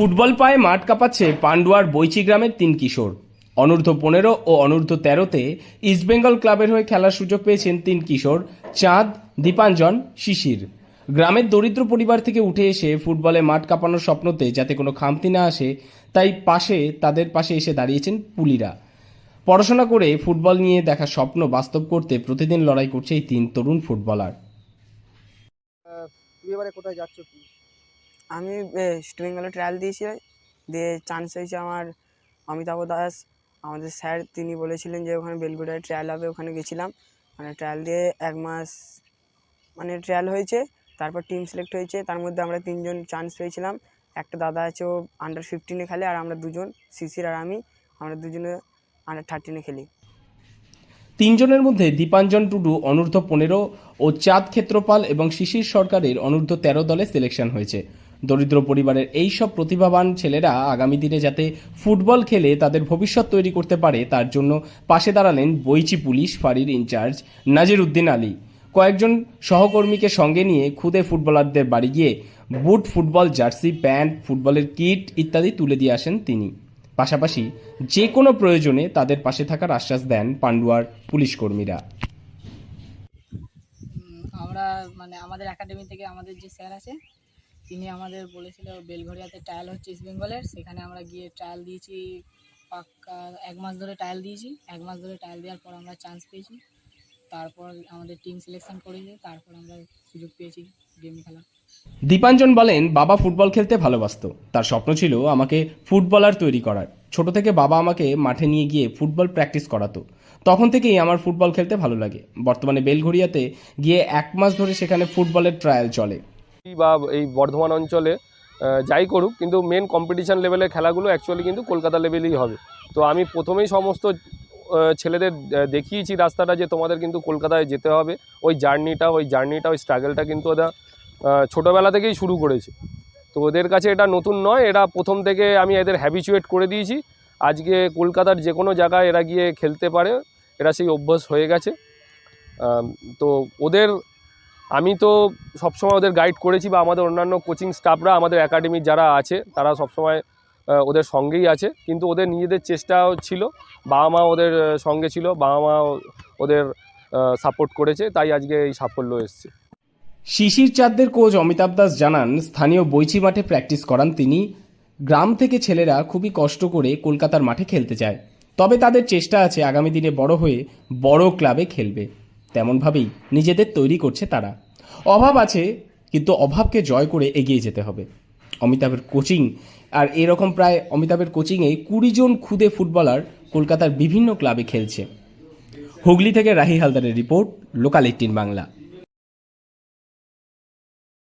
Football পায়ে মাঠ কাঁপাচ্ছে পান্ডুয়ার বৈচি গ্রামের 3 কিশোর। অনূর্ধ্ব 15 ও অনূর্ধ্ব 13-তে ইস্টবেঙ্গল ক্লাবের হয়ে খেলার সুযোগ পেয়েছেন 3 কিশোর, চাঁদ, দীপাঞ্জন, শিশির। গ্রামের দরিদ্র পরিবার থেকে উঠে এসে ফুটবলে মাঠ কাঁপানোর স্বপ্নতে যাতে কোনো খামতি না আসে, তাই তাদের পাশে এসে দাঁড়িয়েছেন পুলিরা। পড়াশোনা করে ফুটবল নিয়ে দেখা স্বপ্ন বাস্তব করতে প্রতিদিন লড়াই করছে এই 3 তরুণ ফুটবলার। তুমি এবারে কোথায় যাচ্ছ কি? আমি ইস্ট বেঙ্গলে ট্রায়াল দিয়েছি, দিয়ে চান্স হয়েছে আমার অমিতাভ দাস আমাদের স্যার, তিনি বলেছিলেন যে ওখানে বেলগুড়ায় ট্রায়াল হবে, ওখানে গেছিলাম। মানে ট্রায়াল দিয়ে 1 মাস মানে ট্রায়াল হয়েছে, তারপর টিম সিলেক্ট হয়েছে। তার মধ্যে আমরা 3 জন চান্স পেয়েছিলাম। একটা দাদা আছে, ও আন্ডার-15-এ খেলে, আর আমরা 2 জন, শিশির আর আমরা 2 জনে আন্ডার-13-এ খেলি। 3 জনের মধ্যে দীপাঞ্জন টুডু অনূর্ধ্ব 15 ও চাঁদ ক্ষেত্রপাল এবং শিশির সরকারের অনূর্ধ্ব 13 দলে সিলেকশন হয়েছে। দরিদ্র পরিবারের এই সব প্রতিভাবান ছেলেরা আগামী দিনে যাতে ফুটবল খেলে তাদের ভবিষ্যৎ তৈরি করতে পারে, তার জন্য পাশে দাঁড়ালেন বৈচি পুলিশ ফাঁড়ির ইনচার্জ নাজির উদ্দিন আলী। কয়েকজন সহকর্মীকে সঙ্গে নিয়ে খুদে ফুটবলারদের বাড়ি গিয়ে বুট, ফুটবল জার্সি, প্যান্ট, ফুটবলের কিট ইত্যাদি তুলে দিয়ে আসেন তিনি। পাশাপাশি যে কোনো প্রয়োজনে তাদের পাশে থাকার আশ্বাস দেন পান্ডুয়ার পুলিশ কর্মীরা। আমরা আমাদের একাডেমি থেকে আমাদের যে স্যার আছে, তিনি আমাদের বলেছিল বেলঘরিয়াতে ট্রায়াল হচ্ছে ইস্ট বেঙ্গলের, সেখানে আমরা গিয়ে ট্রায়াল দিয়েছি। পাক্কা 1 মাস ধরে ট্রায়াল দিয়েছি। 1 মাস ধরে ট্রায়াল দেওয়ার পর আমরা চান্স পেয়েছি। তারপর আমাদের টিম সিলেকশন করেছে, তারপর আমরা সুযোগ পেয়েছি গেম খেলা। দীপাঞ্জন বলেন, বাবা ফুটবল খেলতে ভালোবাসতো, তার স্বপ্ন ছিল আমাকে ফুটবলার তৈরি করার। ছোট থেকে বাবা আমাকে মাঠে নিয়ে গিয়ে ফুটবল প্র্যাকটিস করাতো, তখন থেকেই আমার ফুটবল খেলতে ভালো লাগে। বর্তমানে বেলঘরিয়াতে গিয়ে 1 মাস ধরে সেখানে ফুটবলের ট্রায়াল চলে। বা এই বর্ধমান অঞ্চলে যাই করুক, কিন্তু মেন কম্পিটিশান লেভেলের খেলাগুলো অ্যাকচুয়ালি কিন্তু কলকাতা লেভেলেই হবে। তো আমি প্রথমেই সমস্ত ছেলেদের দেখিয়েছি রাস্তাটা, যে তোমাদের কিন্তু কলকাতায় যেতে হবে। ওই জার্নিটা ওই স্ট্রাগলটা কিন্তু ওরা ছোটোবেলা থেকেই শুরু করেছে। তো ওদের কাছে এটা নতুন নয়, এরা প্রথম থেকে আমি এদের হ্যাবিচুয়েট করে দিয়েছি। আজকে কলকাতার যে কোনো জায়গায় এরা গিয়ে খেলতে পারে, এরা সেই অভ্যাস হয়ে গেছে। তো আমি তো সবসময় ওদের গাইড করেছি, বা আমাদের অন্যান্য কোচিং স্টাফরা, আমাদের একাডেমির যারা আছে, তারা সবসময় ওদের সঙ্গেই আছে। কিন্তু ওদের নিজেদের চেষ্টাও ছিল, বাবা মা ওদের সঙ্গে ছিল, বাবা মা ওদের সাপোর্ট করেছে, তাই আজকে এই সাফল্য এসছে। শিশির চাঁদের কোচ অমিতাভ দাস জানান, স্থানীয় বৈচি মাঠে প্র্যাকটিস করান তিনি। গ্রাম থেকে ছেলেরা খুবই কষ্ট করে কলকাতার মাঠে খেলতে চায়, তবে তাদের চেষ্টা আছে আগামী দিনে বড় হয়ে বড় ক্লাবে খেলবে। তেমনভাবেই নিজেদের তৈরি করছে তারা। অভাব আছে, কিন্তু অভাবকে জয় করে এগিয়ে যেতে হবে। অমিতাভের কোচিংয়ে 20 জন খুদে ফুটবলার কলকাতার বিভিন্ন ক্লাবে খেলছে। হুগলি থেকে রাহি হালদারের রিপোর্ট, লোকাল 18 বাংলা।